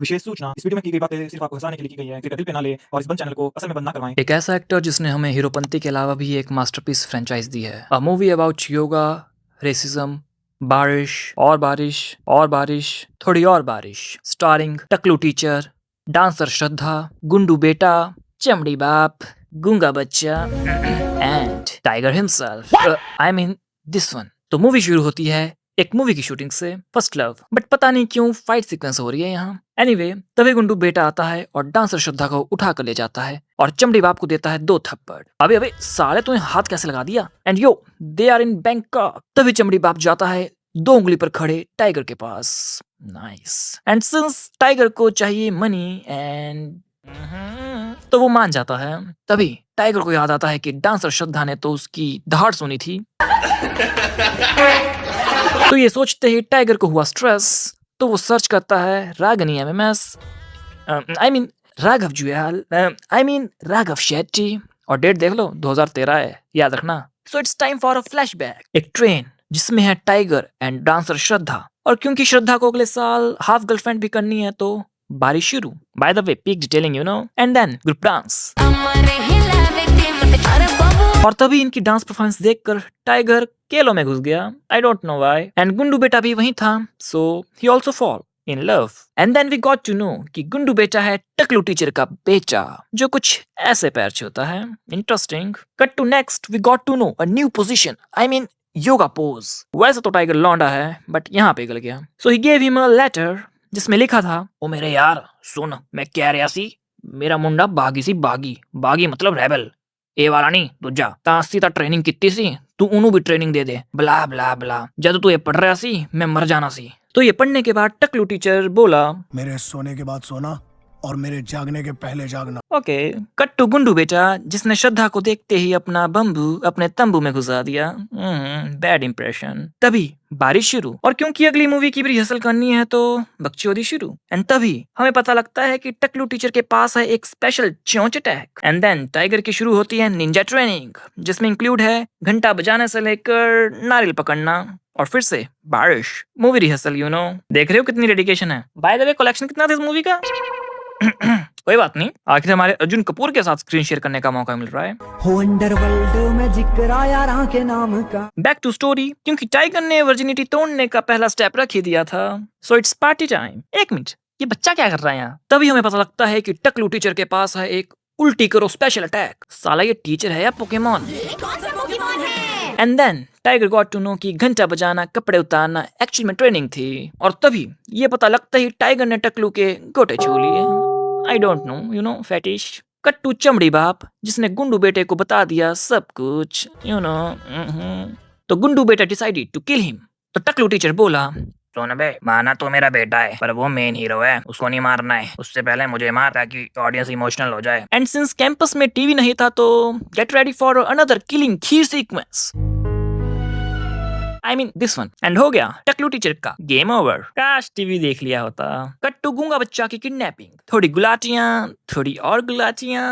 विशेष सूचना, इस वीडियो में की गई बातें सिर्फ आपको हँसाने के लिए की गई है। कृपया दिल पे ना लें और इस बंद चैनल को असल में बंद ना करवाएं। एक ऐसा एक्टर जिसने हमें हीरोपंती के अलावा भी एक मास्टरपीस फ्रेंचाइज दी है। A movie about yoga, racism, बारिश और बारिश, थोड़ी और बारिश, स्टारिंग टकलू टीचर, डांसर श्रद्धा, गुंडू बेटा, चमड़ी बाप, गूंगा बच्चा and tiger himself. I mean this one. तो मूवी शुरू होती है एक मूवी की शूटिंग से, फर्स्ट लव, बट पता नहीं क्यों फाइट सीक्वेंस हो रही है यहाँ। एनीवे, तभी गुंडू बेटा आता है और डांसर श्रद्धा को उठा कर ले जाता है और चमड़ी बाप को देता है 2 थप्पड़। अबे अबे साले तूने हाथ कैसे लगा दिया? And yo they are in Bangkok. तभी चमड़ी बाप जाता है 2 उंगली पर खड़े टाइगर के पास। नाइस। एंड सिंस टाइगर को चाहिए मनी एंड तो वो मान जाता है। तभी टाइगर को याद आता है कि डांसर श्रद्धा ने तो उसकी दहाड़ सुनी थी। तो ये सोचते ही टाइगर को हुआ स्ट्रेस, तो वो सर्च करता है Ragini MMS, I mean Raghav Juyal, I mean Raghav Shetty, और डेट देख लो 2013 है, याद रखना। So it's time for a flashback. एक ट्रेन जिसमें है टाइगर एंड डांसर श्रद्धा, और क्योंकि श्रद्धा को अगले साल हाफ गर्लफ्रेंड भी करनी है तो बारिश शुरू। By the way, peak detailing you know, and then group dance. और तभी इनकी डांस परफॉर्मेंस देखकर टाइगर केलो में घुस गया। I don't know why. And गुंडू बेटा भी वहीं था, so he also fall in love. And then we got to know कि गुंडू बेटा है टकलू टीचर का बेटा, जो कुछ ऐसे पैर छूता है। Interesting. Cut to next, we got to know a new position, I mean yoga pose. वैसे तो टाइगर लौंडा है, बट यहाँ पे गल गया। So he gave him a letter जिसमें लिखा था, ओ मेरे यार सुन, मैं कह रहा सी मेरा मुंडा बागी सी बागी मतलब रेबल। ए वाला नहीं दूजा, ਤਾਂ ਅਸੀਂ ਤਾਂ ਟ੍ਰੇਨਿੰਗ ਕੀਤੀ ਸੀ, तू ਉਹਨੂੰ भी ट्रेनिंग दे दे, ब्ला ब्ला ब्ला। जब तू ये पढ़ रहा सी मैं मर जाना सी। तो ये पढ़ने के बाद टकलू टीचर बोला, मेरे सोने के बाद सोना और मेरे जागने के पहले जागना। ओके। कट टू गुंडू बेटा जिसने श्रद्धा को देखते ही अपना बम्बू अपने तंबू में घुसा दिया। Bad impression. तभी बारिश शुरू, और क्योंकि अगली मूवी की भी रिहर्सल करनी है तो बकचोदी शुरू। एंड तभी हमें पता लगता है कि टकलू टीचर के पास है एक स्पेशल चोंच अटैक। एंड देन टाइगर की शुरू होती है निंजा ट्रेनिंग, जिसमें इंक्लूड है घंटा बजाने से लेकर नारियल पकड़ना, और फिर से बारिश। Movie rehearsal you know. देख रहे हो कितनी डेडिकेशन है। बाय द वे, कलेक्शन कितना था इस मूवी का? कोई बात नहीं, आखिर हमारे अर्जुन कपूर के साथ स्क्रीन शेयर करने का मौका मिल रहा है। अंडरवर्ल्ड में जिक्र आया राह के नाम का। Back to story. क्योंकि टाइगर ने वर्जिनिटी तोड़ने का पहला स्टेप रख ही दिया था, सो इट्स पार्टी टाइम। एक मिनट, ये बच्चा क्या कर रहा है यहाँ? तभी हमें पता लगता है कि टकलू टीचर के पास है एक उल्टी करो स्पेशल अटैक। साला ये टीचर है या Pokemon? And then Tiger got to know कि घंटा बजाना, कपड़े उतारना एक्चुअल में ट्रेनिंग थी। और तभी ये पता लगता ही टाइगर ने टकलू के गोटे छू लिए। I don't know, you know, fetish. Cut to चमड़ी बाप जिसने गुंडू बेटे को बता दिया सब कुछ, यू नो। तो गुंडू बेटा डिसाइडेड टू किल हिम। तो टकलू टीचर बोला, सुन बे, माना तो मेरा बेटा है पर वो मेन हीरो है, उसको नहीं मारना है, उससे पहले मुझे मार ताकि ऑडियंस इमोशनल हो जाए। एंड सिंस कैंपस में टीवी नहीं था तो get ready for another killing kheer sequence, I mean this one. And हो गया टकलू टीचर का गेम ओवर। काश टीवी देख लिया होता। कट टू गूंगा बच्चा की किडनैपिंग। थोड़ी गुलाटियां, थोड़ी और गुलाटियां,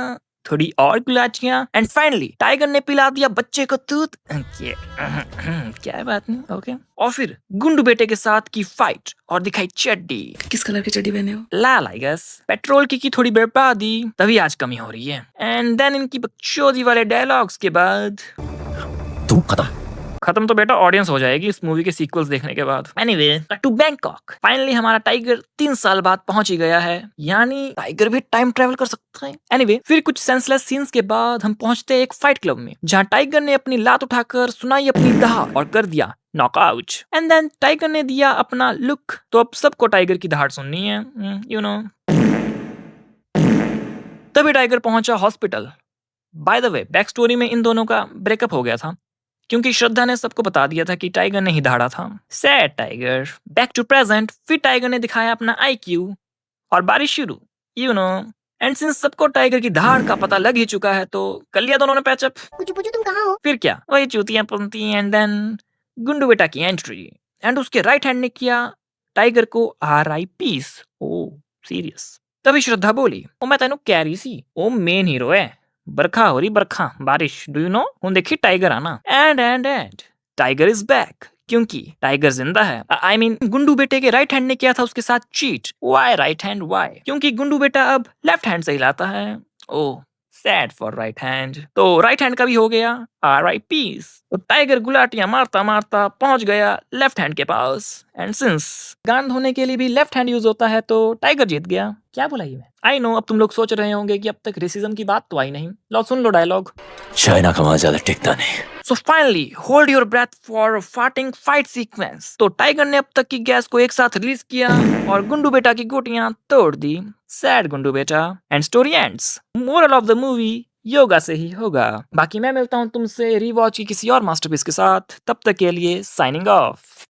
थोड़ी और गुलाटियां, एंड फाइनली टाइगर ने पिला दिया बच्चे को दूध। क्या बात नहीं, ओके। और फिर गुंडू बेटे के साथ की फाइट और दिखाई चड्डी। किस कलर की चड्डी पहने हो? लाल आई गेस। पेट्रोल की थोड़ी बर्बादी, तभी आज कमी हो रही है। एंड देन इनकी बकचोदी वाले डायलॉग्स के बाद तू खत्म तो बेटा ऑडियंस हो जाएगी इस मूवी के सीक्वल्स देखने के बाद। Anyway, to Bangkok. फाइनली हमारा टाइगर 3 साल बाद पहुंच ही गया है, यानी टाइगर भी टाइम ट्रेवल कर सकता है। एनीवे, फिर कुछ सेंसलेस सीन्स के बाद हम पहुंचते हैं एक फाइट क्लब में, जहां टाइगर ने अपनी लात उठाकर सुनाई अपनी दहाड़ और कर दिया नॉकआउट। एंड देन टाइगर ने दिया अपना लुक, तो अब सबको टाइगर की दहाड़ सुननी है, यू नो। तभी टाइगर पहुंचा hospital. Bye the way, back story में इन दोनों का ब्रेकअप हो गया था, क्योंकि श्रद्धा ने सबको बता दिया था कि टाइगर ने ही दहाड़ा था। Sad Tiger. Back to present. फिर टाइगर ने दिखाया अपना IQ और बारिश शुरू, यू नो। एंड सिंस सबको टाइगर की दहाड़ का पता लग ही चुका है तो कर लिया दोनों ने पैचअप। पूछो तुम कहाँ हो? फिर क्या, वही चूतियां पंती। एंड देन गुंडू बेटा की एंट्री, एंड उसके राइट हैंड ने किया टाइगर को RI पीस। ओ सीरियस। तभी श्रद्धा बोली, ओ मैं तेनू कह रही सी, ओ मेन हीरो है। बरखा हो रही, बरखा बारिश, डू यू नो? हूं देखी टाइगर आना। एंड टाइगर इज बैक, क्योंकि टाइगर जिंदा है। आई मीन गुंडू बेटे के राइट हैंड ने किया था उसके साथ cheat. Why right hand why? क्योंकि गुंडू बेटा अब लेफ्ट हैंड से हिलाता है। Oh sad for right hand. तो राइट हैंड का भी हो गया RIP। तो टाइगर गुलाटियां मारता मारता पहुंच गया लेफ्ट हैंड के पास। एंड सिंस गान धोने के लिए भी लेफ्ट हैंड यूज होता है तो टाइगर जीत गया। क्या बोला ये मैं? आई नो अब तुम लोग सोच रहे होंगे कि अब तक रेसिज्म की बात तो आई नहीं। लो सुन लो डायलॉग। चाइना का वहां ज्यादा टिकता नहीं। So finally, hold your breath for farting fight sequence। तो टाइगर ने अब तक की गैस को एक साथ रिलीज किया और गुंडू बेटा की गोटियां तोड़ दी। सैड गुंडू बेटा। And story ends. Moral of the movie yoga से ही होगा। बाकी मैं मिलता हूँ तुमसे रीवॉच की किसी और मास्टरपीस के साथ। तब तक के लिए साइनिंग ऑफ।